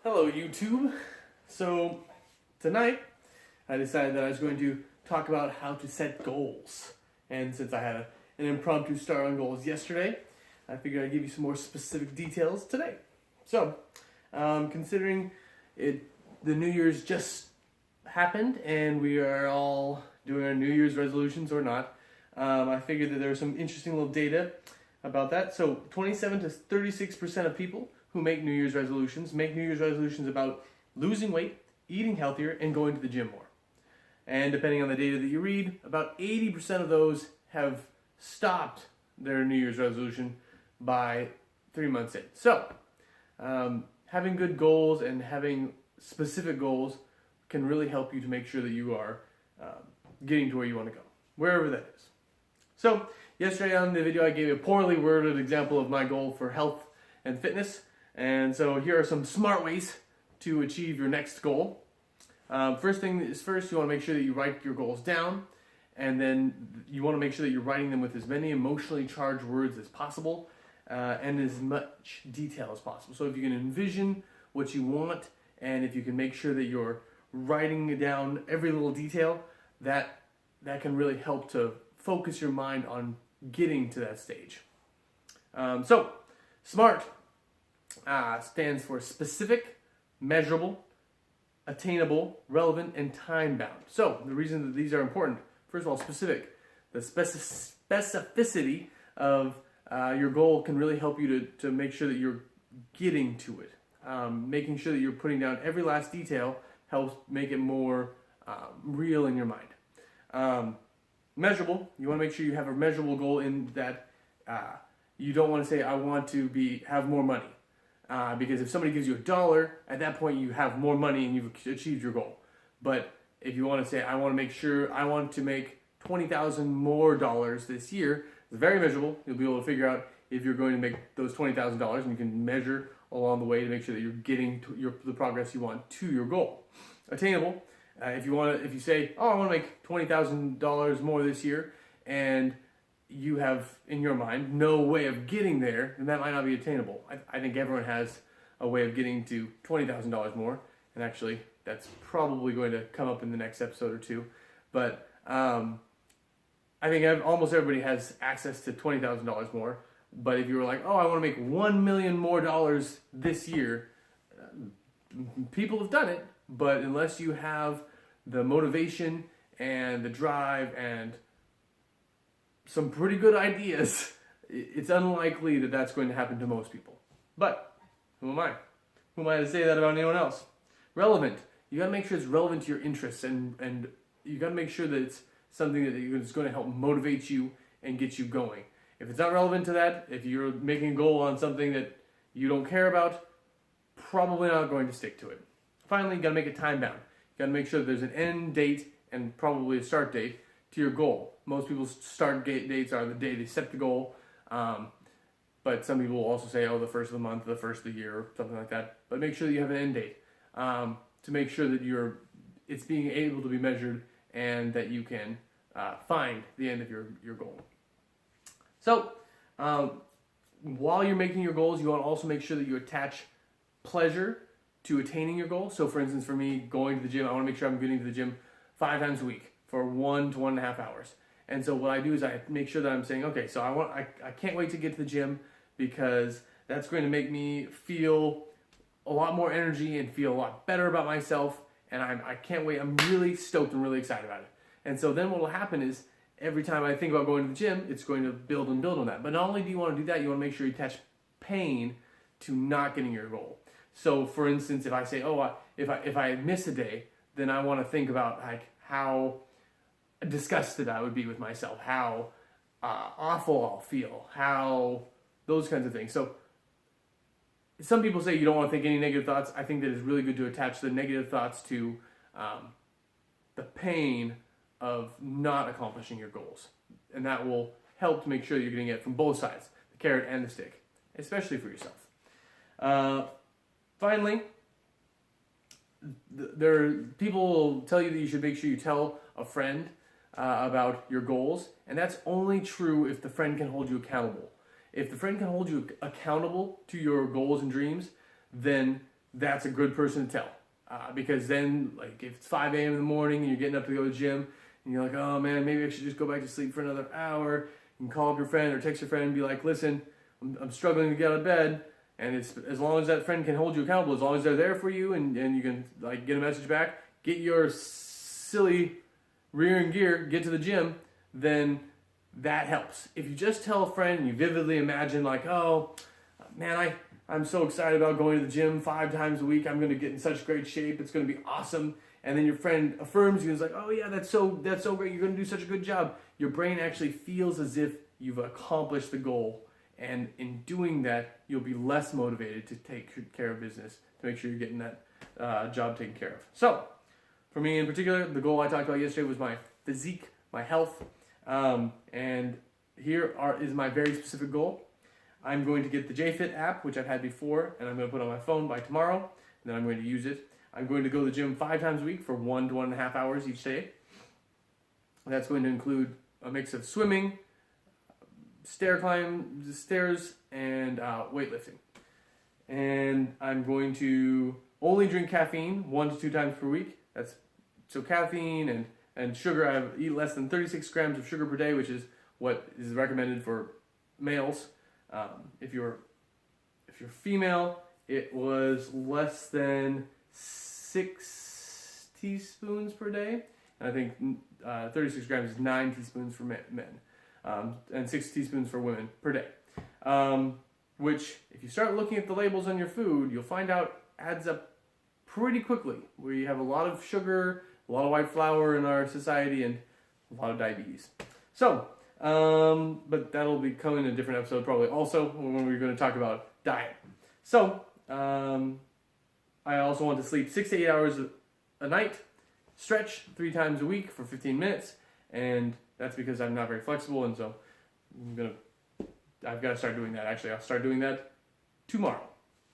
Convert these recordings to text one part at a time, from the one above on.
Hello YouTube. So tonight I decided that I was going to talk about how to set goals. And since I had an impromptu start on goals yesterday, I figured I'd give you some more specific details today. So, considering the New Year's just happened and we are all doing our New Year's resolutions or not, I figured that there was some interesting little data about that. So 27 to 36% of people who make New Year's resolutions about losing weight, eating healthier, and going to the gym more. And depending on the data that you read, about 80% of those have stopped their New Year's resolution by 3 months in. So, having good goals and having specific goals can really help you to make sure that you are getting to where you want to go, wherever that is. So, yesterday on the video I gave a poorly worded example of my goal for health and fitness. And so here are some smart ways to achieve your next goal. First thing is first, you want to make sure that you write your goals down, and then you want to make sure that you're writing them with as many emotionally charged words as possible and as much detail as possible. So if you can envision what you want, and if you can make sure that you're writing down every little detail, that can really help to focus your mind on getting to that stage. So SMART stands for specific, measurable, attainable, relevant, and time-bound. So the reason that these are important, first of all, specific. The specificity of your goal can really help you to make sure that you're getting to it. Making sure that you're putting down every last detail helps make it more real in your mind. Measurable, you want to make sure you have a measurable goal in that you don't want to say, I want to have more money. Because if somebody gives you $1, at that point you have more money and you've achieved your goal. But if you want to say, I want to make $20,000 more this year, it's very measurable. You'll be able to figure out if you're going to make those $20,000, and you can measure along the way to make sure that you're getting to the progress you want to your goal. Attainable, if you say, I want to make $20,000 more this year, and you have in your mind no way of getting there, then that might not be attainable. I think everyone has a way of getting to $20,000 more, and actually that's probably going to come up in the next episode or two. But I think almost everybody has access to $20,000 more. But if you were like, I want to make $1 million more this year, people have done it. But unless you have the motivation and the drive and some pretty good ideas, it's unlikely that that's going to happen to most people. But who am I? Who am I to say that about anyone else? Relevant. You got to make sure it's relevant to your interests, and you got to make sure that it's something that is going to help motivate you and get you going. If it's not relevant to that, if you're making a goal on something that you don't care about, probably not going to stick to it. Finally, you got to make it time bound. You got to make sure that there's an end date and probably a start date to your goal. Most people's start dates are the day they set the goal, but some people will also say, the first of the month, the first of the year, or something like that. But make sure that you have an end date to make sure that it's being able to be measured and that you can find the end of your goal. So, while you're making your goals, you want to also make sure that you attach pleasure to attaining your goal. So, for instance, for me, going to the gym, I want to make sure I'm getting to the gym 5 times a week for 1 to 1.5 hours. And so what I do is I make sure that I'm saying, okay, so I can't wait to get to the gym because that's going to make me feel a lot more energy and feel a lot better about myself. And I can't wait. I'm really stoked and really excited about it. And so then what will happen is every time I think about going to the gym, it's going to build and build on that. But not only do you want to do that, you want to make sure you attach pain to not getting your goal. So for instance, if I say, if I miss a day, then I want to think about how disgusted I would be with myself, how awful I'll feel, how those kinds of things. So some people say you don't want to think any negative thoughts. I think that it's really good to attach the negative thoughts to the pain of not accomplishing your goals. And that will help to make sure you're getting it from both sides, the carrot and the stick, especially for yourself. Finally, people will tell you that you should make sure you tell a friend about your goals, and that's only true if the friend can hold you accountable. If the friend can hold you accountable to your goals and dreams, then that's a good person to tell. Because then, like, if it's 5 a.m. in the morning and you're getting up to go to the gym, and you're like, oh man, maybe I should just go back to sleep for another hour, you can call up your friend or text your friend and be like, listen, I'm struggling to get out of bed, and it's as long as that friend can hold you accountable, as long as they're there for you, and you can like get a message back, get your silly rear and gear, get to the gym, then that helps. If you just tell a friend and you vividly imagine like, oh man, I'm so excited about going to the gym 5 times a week, I'm going to get in such great shape, it's going to be awesome, and then your friend affirms you and is like, oh yeah, that's so great, you're going to do such a good job, your brain actually feels as if you've accomplished the goal. And in doing that, you'll be less motivated to take care of business, to make sure you're getting that job taken care of. So, for me in particular, the goal I talked about yesterday was my physique, my health. And here is my very specific goal. I'm going to get the JFit app, which I've had before, and I'm going to put it on my phone by tomorrow, and then I'm going to use it. I'm going to go to the gym 5 times a week for 1 to 1.5 hours each day. That's going to include a mix of swimming, stairs, and weightlifting. And I'm going to only drink caffeine 1 to 2 times per week. So caffeine and sugar. I eat less than 36 grams of sugar per day, which is what is recommended for males. If you're female, it was less than 6 teaspoons per day. And I think 36 grams is 9 teaspoons for men. And 6 teaspoons for women per day. Which, if you start looking at the labels on your food, you'll find out adds up pretty quickly. We have a lot of sugar, a lot of white flour in our society, and a lot of diabetes. So, but that'll be coming in a different episode probably also, when we're going to talk about diet. So, I also want to sleep 6 to 8 hours a night, stretch 3 times a week for 15 minutes, and that's because I'm not very flexible, and so I've got to start doing that. Actually, I'll start doing that tomorrow.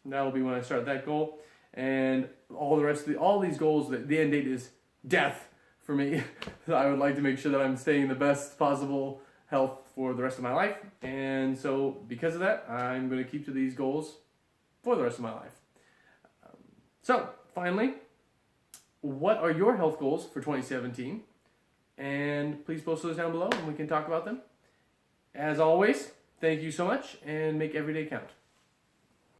That'll be when I start that goal, and all these goals. The end date is death for me. I would like to make sure that I'm staying in the best possible health for the rest of my life, and so because of that, I'm going to keep to these goals for the rest of my life. So finally, what are your health goals for 2017? And please post those down below and we can talk about them. As always, thank you so much, and make every day count.